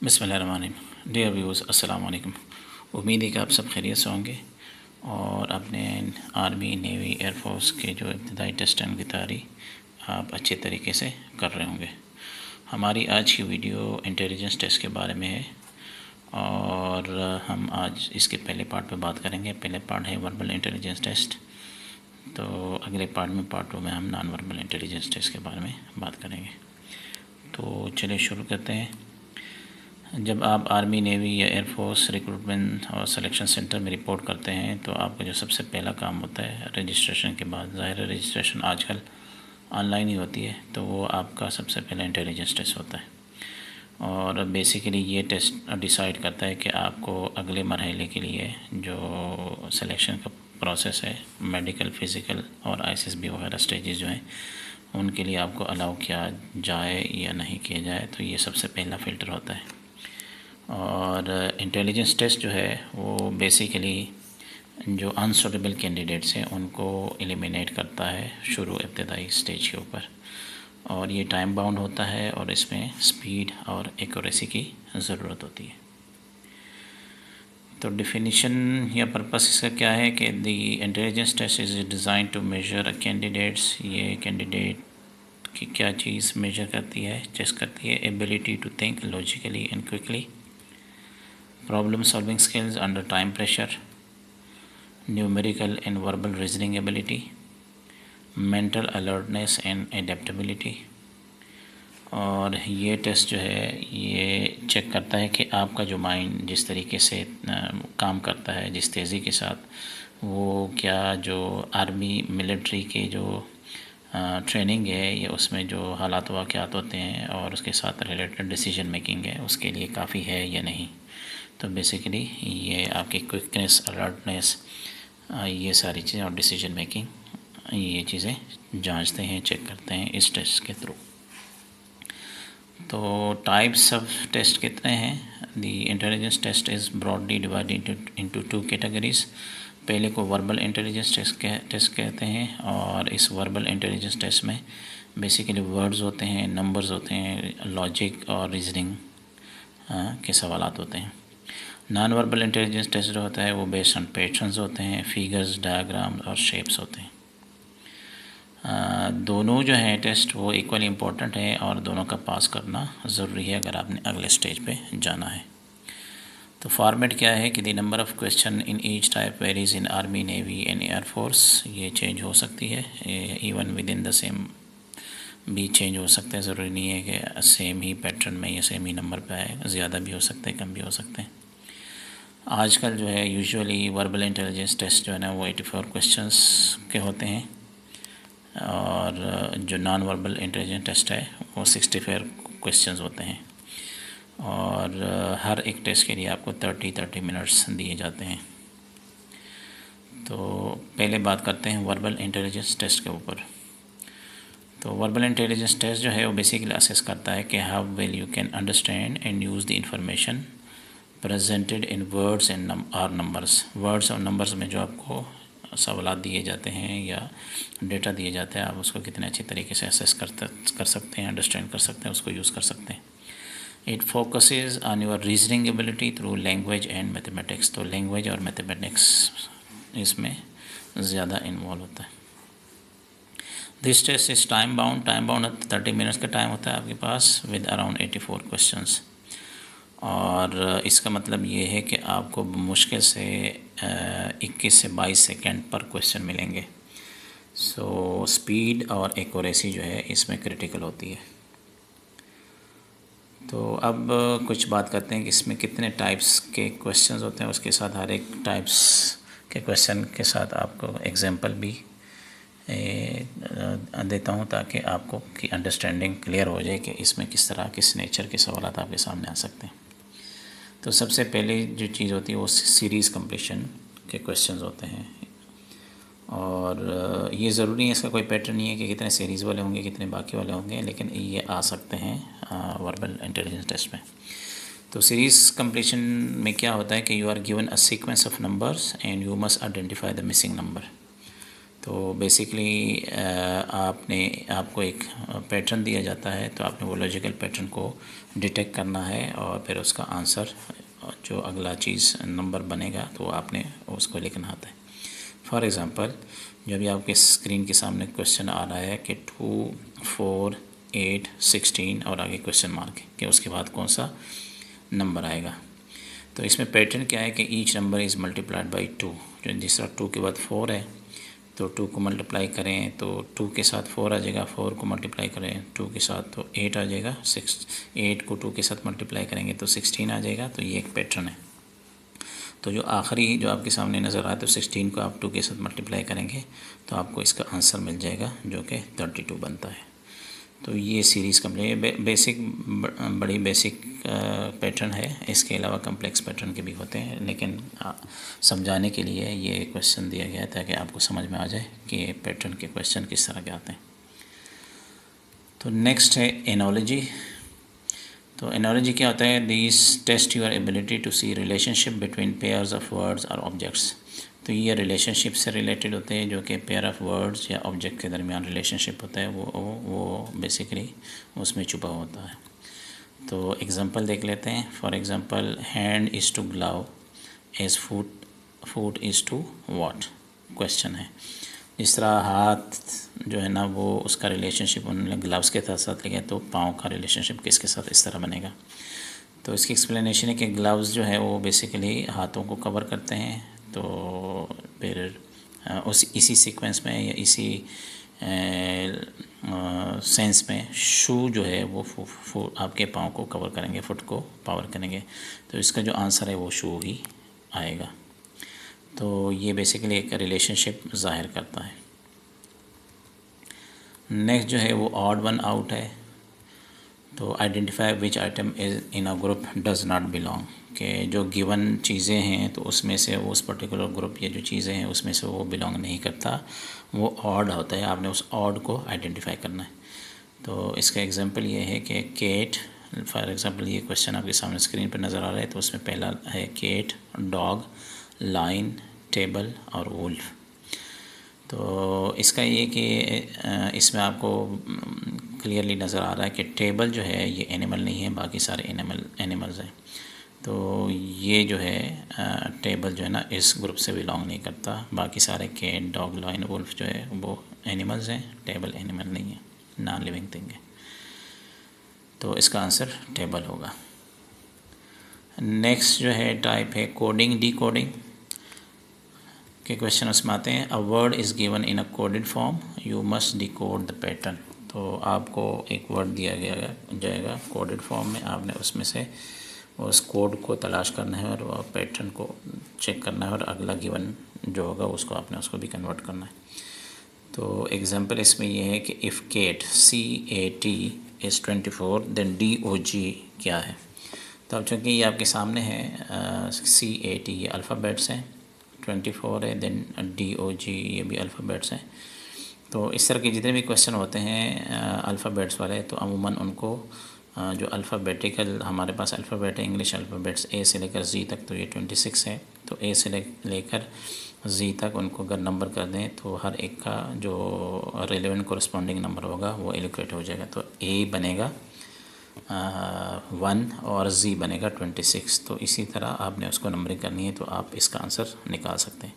बिस्मिल्लाहिर्रहमानिर्रहीम। Dear viewers, अस्सलाम वालेकुम। उम्मीद है कि आप सब खैरियत से होंगे और अपने आर्मी, नेवी, एयरफोर्स के जो इब्तदाई टेस्ट की तैयारी आप अच्छे तरीके से कर रहे होंगे। हमारी आज की वीडियो इंटेलिजेंस टेस्ट के बारे में है और हम आज इसके पहले पार्ट पे बात करेंगे। पहले पार्ट है वर्बल इंटेलिजेंस टेस्ट, तो अगले पार्ट में, पार्ट 2 में हम नॉन वर्बल इंटेलिजेंस टेस्ट के बारे में बात करेंगे। तो चलिए शुरू करते हैं। जब आप आर्मी, नेवी या एयरफोर्स रिक्रूटमेंट और सिलेक्शन सेंटर में रिपोर्ट करते हैं तो आपका जो सबसे पहला काम होता है रजिस्ट्रेशन के बाद, ज़ाहिर है रजिस्ट्रेशन आजकल ऑनलाइन ही होती है, तो वो आपका सबसे पहला इंटेलिजेंस टेस्ट होता है। और बेसिकली ये टेस्ट डिसाइड करता है कि आपको अगले मरहले के लिए जो सिलेक्शन का प्रोसेस है, मेडिकल, फ़िज़िकल और आईसीएसबी वगैरह स्टेजेस जो हैं, उनके लिए आपको अलाउ किया जाए या नहीं किया जाए, तो ये सबसे पहला फ़िल्टर होता है। और इंटेलिजेंस टेस्ट जो है वो बेसिकली जो अनसूटेबल कैंडिडेट्स हैं उनको एलिमिनेट करता है शुरू इब्तदाई स्टेज के ऊपर, और ये टाइम बाउंड होता है और इसमें स्पीड और एक्यूरेसी की ज़रूरत होती है। तो डेफिनेशन या पर्पस इसका क्या है कि the intelligence test is design to measure a candidates, ये कैंडिडेट की क्या चीज़ मेजर करती है, चेक करती है, ability to think logically and quickly, problem solving skills under time pressure, numerical and verbal reasoning ability, mental alertness and adaptability। और ये टेस्ट जो है ये चेक करता है कि आपका जो माइंड जिस तरीके से काम करता है, जिस तेज़ी के साथ, वो क्या जो आर्मी मिलिट्री के जो ट्रेनिंग है या उसमें जो हालात वाक़यात होते हैं और उसके साथ रिलेटेड डिसीजन मेकिंग है, उसके लिए काफ़ी है या नहीं। तो बेसिकली ये आपकी क्विकनेस, अलर्टनेस, ये सारी चीज़ें और डिसीजन मेकिंग, ये चीज़ें जांचते हैं, चेक करते हैं इस टेस्ट के थ्रू। तो टाइप्स ऑफ टेस्ट कितने हैं? The intelligence test is broadly divided into 2 categories. पहले को वर्बल इंटेलिजेंस टेस्ट कहते हैं, और इस वर्बल इंटेलिजेंस टेस्ट में बेसिकली वर्ड्स होते हैं, नंबर्स होते हैं, लॉजिक और रीजनिंग के सवालात होते हैं। नॉन वर्बल इंटेलिजेंस टेस्ट जो होता है वो बेस्ड ऑन पैटर्न्स होते हैं, फिगर्स, डायग्राम और शेप्स होते हैं। दोनों जो हैं टेस्ट वो इक्वली इम्पोर्टेंट है और दोनों का पास करना ज़रूरी है अगर आपने अगले स्टेज पे जाना है। तो फॉर्मेट क्या है कि the number of question in each type varies in army, navy and air force. ये चेंज हो सकती है, even with in the same भी चेंज हो सकते हैं। ज़रूरी नहीं है कि सेम ही पैटर्न में या सेम ही नंबर पे आए, ज़्यादा भी हो सकते हैं, कम भी हो सकते हैं। आजकल जो है यूजुअली वर्बल इंटेलिजेंस टेस्ट जो है ना वो 84 क्वेश्चंस के होते हैं, और जो नॉन वर्बल इंटेलिजेंस टेस्ट है वो 64 क्वेश्चंस होते हैं, और हर एक टेस्ट के लिए आपको 30 मिनट्स दिए जाते हैं। तो पहले बात करते हैं वर्बल इंटेलिजेंस टेस्ट के ऊपर। तो वर्बल इंटेलिजेंस टेस्ट जो है वो बेसिकली असेस करता है कि how well you can understand and use the information presented in words and और नंबर्स। वर्ड्स और नंबर्स में जो आपको सवालात दिए जाते हैं या डेटा दिए जाता है, आप उसको कितने अच्छे तरीके से असेस कर सकते हैं, अंडरस्टैंड कर सकते हैं, उसको यूज़ कर सकते हैं। It focuses on your reasoning ability through language and mathematics. तो लैंग्वेज और मैथमेटिक्स इसमें ज़्यादा इन्वॉल्व होता है। This test is time bound 30 minutes का टाइम होता है आपके पास, विद अराउंड 84 क्वेश्चंस। और इसका मतलब ये है कि आपको मुश्किल से 21 से 22 सेकंड पर क्वेश्चन मिलेंगे। सो स्पीड और एक्यूरेसी जो है इसमें क्रिटिकल होती है। तो अब कुछ बात करते हैं कि इसमें कितने टाइप्स के क्वेश्चंस होते हैं, उसके साथ हर एक टाइप्स के क्वेश्चन के साथ आपको एग्जांपल भी देता हूँ ताकि आपको की अंडरस्टैंडिंग क्लियर हो जाए कि इसमें किस तरह, किस नेचर के सवाल आपके सामने आ सकते हैं। तो सबसे पहले जो चीज़ होती है वो सीरीज़ कंप्लीशन के क्वेश्चंस होते हैं, और ये ज़रूरी है, इसका कोई पैटर्न नहीं है कि कितने सीरीज़ वाले होंगे, कितने बाकी वाले होंगे, लेकिन ये आ सकते हैं वर्बल इंटेलिजेंस टेस्ट में। तो सीरीज़ कंप्लीशन में क्या होता है कि you are given a sequence of numbers and you must identify the missing number. तो बेसिकली आपको एक पैटर्न दिया जाता है, तो आपने वो लॉजिकल पैटर्न को डिटेक्ट करना है और फिर उसका आंसर जो अगला चीज़ नंबर बनेगा तो आपने उसको लिखना आता है। फॉर एग्ज़ाम्पल, जब भी आपके स्क्रीन के सामने क्वेश्चन आ रहा है कि 2, 4, 8, 16 और आगे क्वेश्चन मार्क है कि उसके बाद कौन सा नंबर आएगा, तो इसमें पैटर्न क्या है कि each number is multiplied by 2। जो जिस तरह 2 के बाद 4 है तो 2 को मल्टीप्लाई करें तो 2 के साथ 4 आ जाएगा, 4 को मल्टीप्लाई करें 2 के साथ तो 8 आ जाएगा, 8 को 2 के साथ मल्टीप्लाई करेंगे तो 16 आ जाएगा। तो ये एक पैटर्न है। तो जो आखिरी जो आपके सामने नज़र आए तो 16 को आप 2 के साथ मल्टीप्लाई करेंगे तो आपको इसका आंसर मिल जाएगा जो कि 32 बनता है। तो ये सीरीज़ कंप्लीट बड़ी बेसिक पैटर्न है। इसके अलावा कम्प्लेक्स पैटर्न के भी होते हैं, लेकिन समझाने के लिए ये क्वेश्चन दिया गया है ताकि आपको समझ में आ जाए कि पैटर्न के क्वेश्चन किस तरह के आते हैं। तो नेक्स्ट है एनोलॉजी। तो एनोलॉजी क्या होता है? This test your ability to see relationship between pairs of words और ऑब्जेक्ट्स। तो ये रिलेशनशिप से रिलेटेड होते हैं, जो कि पेयर ऑफ वर्ड्स या ऑब्जेक्ट के दरमियान रिलेशनशिप होता है वो बेसिकली उसमें छुपा होता है। तो एग्जांपल देख लेते हैं। For example, hand is to glove as foot is to what. Question है, जिस तरह हाथ जो है ना वो उसका रिलेशनशिप उन्होंने ग्लव्स के साथ लिया, तो पाँव का रिलेशनशिप किसके साथ इस तरह बनेगा। तो इसकी एक्सप्लेनेशन है कि ग्लव्स जो है वो बेसिकली हाथों को कवर करते हैं, तो फिर इसी सीक्वेंस में या इसी सेंस में शू जो है वो आपके पाँव को कवर करेंगे, फुट को पावर करेंगे, तो इसका जो आंसर है वो शू ही आएगा। तो ये बेसिकली एक रिलेशनशिप ज़ाहिर करता है। नेक्स्ट जो है वो ऑड वन आउट है। तो identify which item is in a group does not belong, कि जो गिवन चीज़ें हैं तो उसमें से वो उस पर्टिकुलर ग्रुप या जो चीज़ें हैं उसमें से वो बिलोंग नहीं करता, वो ऑड होता है। आपने उस ऑड को आइडेंटिफाई करना है। तो इसका एग्जांपल ये है कि केट, फॉर एग्जांपल ये क्वेश्चन आपके सामने स्क्रीन पर नज़र आ रहा है, तो उसमें पहला है केट, डॉग, लाइन, टेबल और वुल्फ। तो इसका ये कि इसमें आपको क्लियरली नज़र आ रहा है कि टेबल जो है ये एनिमल नहीं है, बाकी सारे एनिमल्स हैं। तो ये जो है टेबल जो है ना इस ग्रुप से बिलोंग नहीं करता, बाकी सारे केट, डॉग, लाइन, वुल्फ जो है वो एनिमल्स हैं, टेबल एनिमल नहीं है, नॉन लिविंग थिंग है। तो इसका आंसर टेबल होगा। नेक्स्ट जो है टाइप है कोडिंग डी कोडिंग के क्वेश्चन उसमें आते हैं। A word is given in a coded form, you must decode the pattern. तो आपको एक वर्ड दिया जाएगा कोडेड फॉर्म में, आपने उसमें से उस कोड को तलाश करना है और पैटर्न को चेक करना है, और अगला गिवन जो होगा उसको आपने उसको भी कन्वर्ट करना है। तो एग्जांपल इसमें ये है कि if cat CAT is 24 then DOG क्या है। तो अब चूँकि ये आपके सामने है CAT ये अल्फ़ाबेट्स हैं, 24 है, देन DOG ये भी अल्फ़ाबेट्स हैं। तो इस तरह के जितने भी क्वेश्चन होते हैं अल्फ़ाबेट्स वाले, तो अमूमन उनको जो अल्फ़ाबेटिकल हमारे पास अल्फ़ाबेट है, इंग्लिश अल्फ़ाबेट्स A से लेकर Z तक, तो ये 26 है। तो A से लेकर Z तक उनको अगर नंबर कर दें तो हर एक का जो रेलेवेंट कोरस्पॉन्डिंग नंबर होगा वो एलोकेट हो जाएगा। तो A बनेगा 1 और Z बनेगा 26। तो इसी तरह आपने उसको नंबरिंग करनी है, तो आप इसका आंसर निकाल सकते हैं।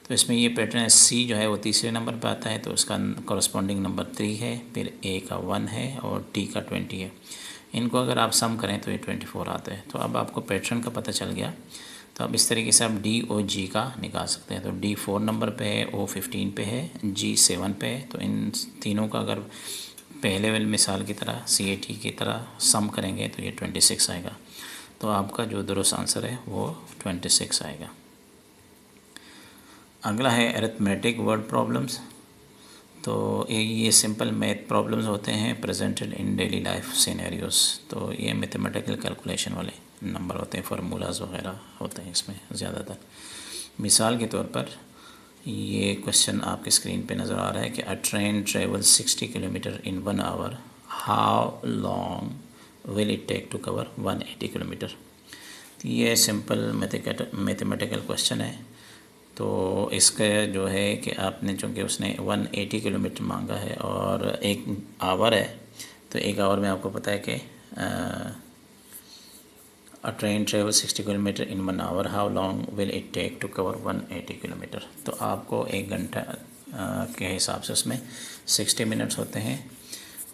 तो इसमें ये पैटर्न है, C जो है वो तीसरे नंबर पर आता है, तो उसका कोरस्पॉन्डिंग नंबर 3 है, फिर A का 1 है और T का 20 है। इनको अगर आप सम करें तो ये 24 आता है। तो अब आपको पैटर्न का पता चल गया, तो अब इस तरीके से आप DOG का निकाल सकते हैं। तो D 4 नंबर पे है, O 15 पे है, G 7 पे है। तो इन तीनों का अगर पहले वाली मिसाल की तरह CAT की तरह सम करेंगे तो ये 26 आएगा। तो आपका जो दुरुस्त आंसर है वो 26 आएगा। अगला है अरिथमेटिक वर्ड प्रॉब्लम्स। तो ये सिंपल मैथ प्रॉब्लम्स होते हैं presented in daily life scenarios. तो ये मैथमेटिकल कैलकुलेशन वाले नंबर होते हैं, फार्मूलाज वगैरह होते हैं इसमें ज़्यादातर। मिसाल के तौर पर ये क्वेश्चन आपके स्क्रीन पे नज़र आ रहा है कि a train travel 60 kilometre in 1 hour, how long will it take to cover 180 kilometre. तो ये सिंपल मैथमेटिकल क्वेश्चन है। तो इसका जो है कि आपने, चूँकि उसने 180 किलोमीटर मांगा है और 1 आवर है, तो 1 आवर में आपको पता है कि a train travel 60 kilometre in 1 hour, how long will it take to cover 180 kilometre. तो आपको 1 घंटा के हिसाब से उसमें 60 मिनट्स होते हैं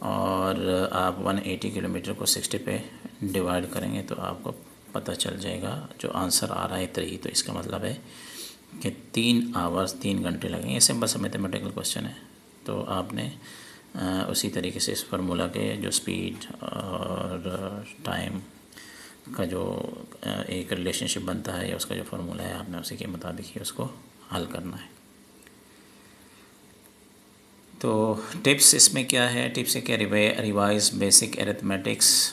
और आप 180 किलोमीटर को 60 पे डिवाइड करेंगे तो आपको पता चल जाएगा जो आंसर आ रहा है 3। तो इसका मतलब है कि 3 आवर्स 3 घंटे लगेंगे। सिंपल सा मैथमेटिकल क्वेश्चन है। तो आपने उसी तरीके से इस फार्मूला के जो स्पीड और टाइम का जो एक रिलेशनशिप बनता है या उसका जो फार्मूला है, आपने उसी के मुताबिक ही उसको हल करना है। तो टिप्स इसमें क्या है, टिप्स है क्या, रिवाइज बेसिक एरिथमेटिक्स,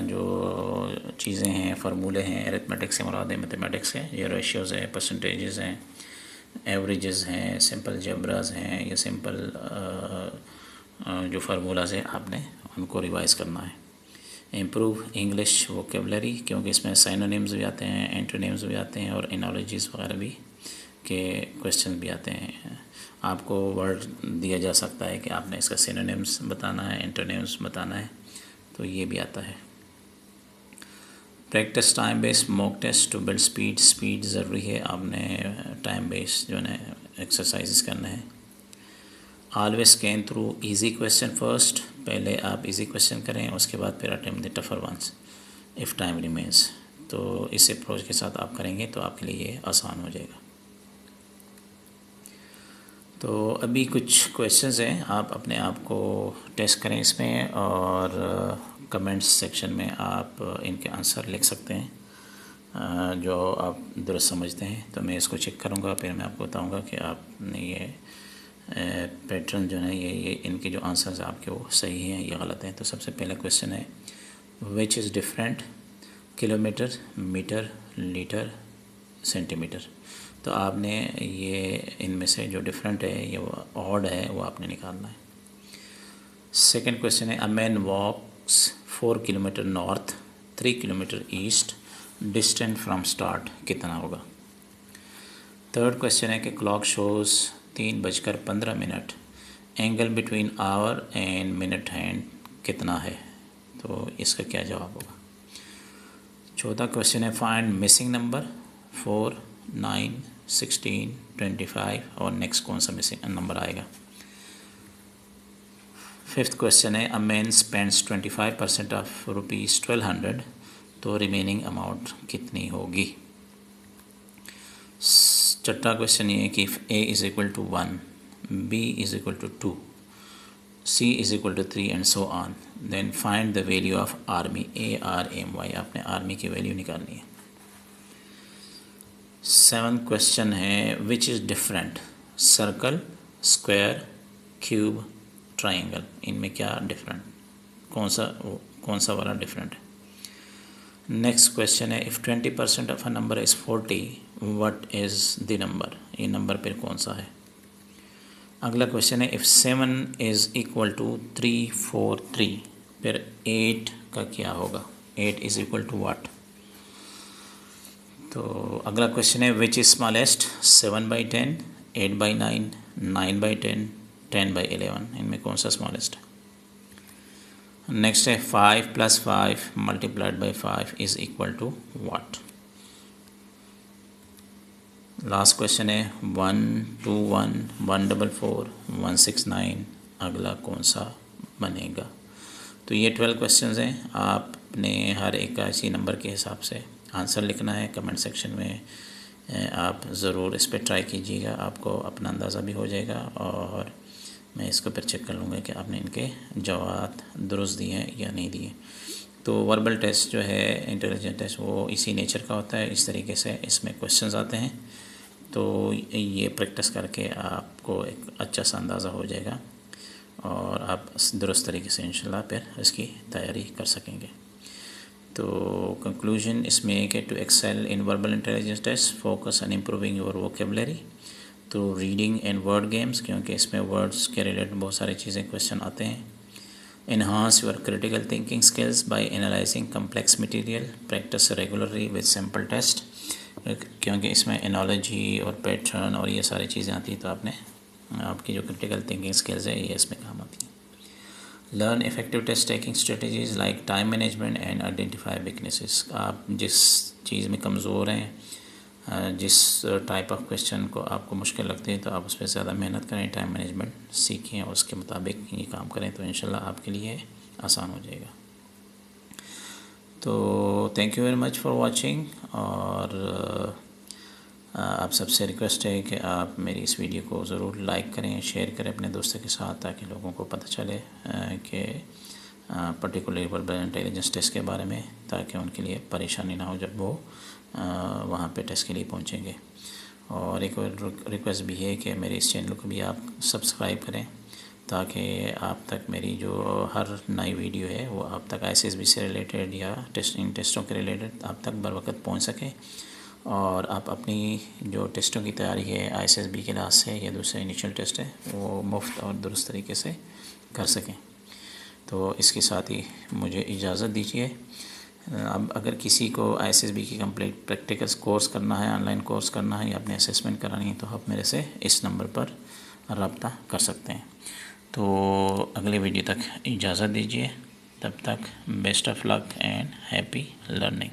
जो चीज़ें हैं, फार्मूले हैं, एरिथमेटिक्स से मुराद है मैथमेटिक्स है, ये रेशियोज़ है, परसेंटेजेस हैं, एवरेजेस हैं, सिंपल जबराज हैं, या सिंपल जो फार्मूलाज है आपने उनको रिवाइज करना है। इम्प्रूव इंग्लिश वोकेबलरी, क्योंकि इसमें साइनोनिम्स भी आते हैं, एंटोनिम्स भी आते हैं और एनालॉजीज़ वगैरह भी के क्वेश्चन भी आते हैं। आपको वर्ड दिया जा सकता है कि आपने इसका सिनोनिम्स बताना है, एंटोनिम्स बताना है, तो ये भी आता है। Practice time based mock test to build speed, speed ज़रूरी है, आपने टाइम बेस्ड जो है एक्सरसाइजेस करना है। Always scan through easy question first, पहले आप इजी क्वेश्चन करें, उसके बाद फिर attempt the tougher ones if time remains. तो इस अप्रोच के साथ आप करेंगे तो आपके लिए ये आसान हो जाएगा। तो अभी कुछ क्वेश्चंस हैं, आप अपने आप को टेस्ट करें इसमें और कमेंट्स सेक्शन में आप इनके आंसर लिख सकते हैं जो आप दुरुस्त समझते हैं। तो मैं इसको चेक करूँगा, फिर मैं आपको बताऊँगा कि आपने ये पैटर्न जो है ये इनके जो आंसर्स आपके वो सही हैं या गलत हैं। तो सबसे पहला क्वेश्चन है which is different, kilometre, metre, litre, centimetre. तो आपने ये इनमें से जो डिफरेंट है या वो ऑड है वो आपने निकालना है। सेकंड क्वेश्चन है a man walks 4 kilometre north, 3 kilometre east, distance from start कितना होगा। थर्ड क्वेश्चन है कि clock shows 3:15, angle between hour and minute hand कितना है, तो इसका क्या जवाब होगा। चौथा क्वेश्चन है फाइंड मिसिंग नंबर 4, 9, 16, 25 और नेक्स्ट कौन सा मिसिंग नंबर आएगा। फिफ्थ क्वेश्चन है अ मैन स्पेंड्स 25% ऑफ ₹1200, तो रिमेनिंग अमाउंट कितनी होगी। छठा क्वेश्चन ये है कि if A is equal to 1, B is equal to 2, C is equal to 3 and so on, then find the value of army, ARMY, आपने army की value निकालनी है। सेवन्थ क्वेश्चन है which is different, circle, square, cube, triangle, इनमें क्या different, कौन सा वाला डिफरेंट है। नेक्स्ट क्वेश्चन है if 20% of a number is 40, what is the number, ये नंबर फिर कौन सा है। अगला क्वेश्चन है इफ़ 7 इज़ इक्वल टू 3, 4, 3, फिर 8 का क्या होगा, 8 इज़ इक्वल टू व्हाट। तो अगला क्वेश्चन है विच इज़ स्मॉलेस्ट, 7/10, 8/9, 9/10, 10/11, इनमें कौन सा स्मॉलेस्ट है। नेक्स्ट है 5 + 5 × 5 is equal to what. Last question है 121, 144, 169, अगला कौन सा बनेगा। तो ये 12 क्वेश्चंस हैं, आपने हर एक का इसी नंबर के हिसाब से आंसर लिखना है। कमेंट सेक्शन में आप ज़रूर इस पर ट्राई कीजिएगा, आपको अपना अंदाज़ा भी हो जाएगा और मैं इसको फिर चेक कर लूँगा कि आपने इनके जवाब दुरुस्त दिए हैं या नहीं दिए। तो वर्बल टेस्ट जो है, इंटेलिजेंस टेस्ट, वो इसी नेचर का होता है, इस तरीके से इसमें क्वेश्चंस आते हैं। तो ये प्रैक्टिस करके आपको एक अच्छा सा अंदाज़ा हो जाएगा और आप दुरुस्त तरीके से इंशाल्लाह फिर इसकी तैयारी कर सकेंगे। तो कंक्लूजन इसमें है कि to excel in verbal intelligence test focus on improving your vocabulary through reading and word games, क्योंकि इसमें वर्ड्स के रिलेटेड बहुत सारी चीज़ें क्वेश्चन आते हैं। Enhance your critical thinking skills by analyzing complex material. Practice regularly with simple test. क्योंकि इसमें एनोलॉजी और पैटर्न और ये सारी चीज़ें आती हैं, तो आपकी जो क्रिटिकल थिंकिंग स्किल्स है ये इसमें काम आती हैं. Learn effective test taking strategies like time management and identify weaknesses. आप जिस चीज़ में कमज़ोर हैं, जिस टाइप ऑफ क्वेश्चन को आपको मुश्किल लगती है, तो आप उस पर ज़्यादा मेहनत करें, टाइम मैनेजमेंट सीखें और उसके मुताबिक ये काम करें, तो इंशाल्लाह आपके लिए आसान हो जाएगा. तो thank you very much for watching. और आप सबसे रिक्वेस्ट है कि आप मेरी इस वीडियो को ज़रूर लाइक करें, शेयर करें अपने दोस्तों के साथ, ताकि लोगों को पता चले कि पर्टिकुलर वर्बल इंटेलिजेंस टेस्ट के बारे में, ताकि उनके लिए परेशानी ना हो जब वो वहाँ पे टेस्ट के लिए पहुँचेंगे. और एक और रिक्वेस्ट भी है कि मेरे इस चैनल को भी आप सब्सक्राइब करें, ताकि आप तक मेरी जो हर नई वीडियो है वो आप तक ICSB से रिलेटेड या टेस्टों के रिलेटेड आप तक बर वक्त पहुँच सके, और आप अपनी जो टेस्टों की तैयारी है ICSB के लिहाज से या दूसरे इनिशियल टेस्ट है वो मुफ्त और दुरुस्त तरीके से कर सकें. तो इसके साथ ही मुझे इजाज़त दीजिए. अब अगर किसी को ICSB की कंप्लीट प्रैक्टिकल कोर्स करना है, ऑनलाइन कोर्स करना है या अपने असेसमेंट करानी है, तो आप मेरे से इस नंबर पर रब्ता कर सकते हैं. तो अगले वीडियो तक इजाज़त दीजिए. तब तक best of luck and happy learning.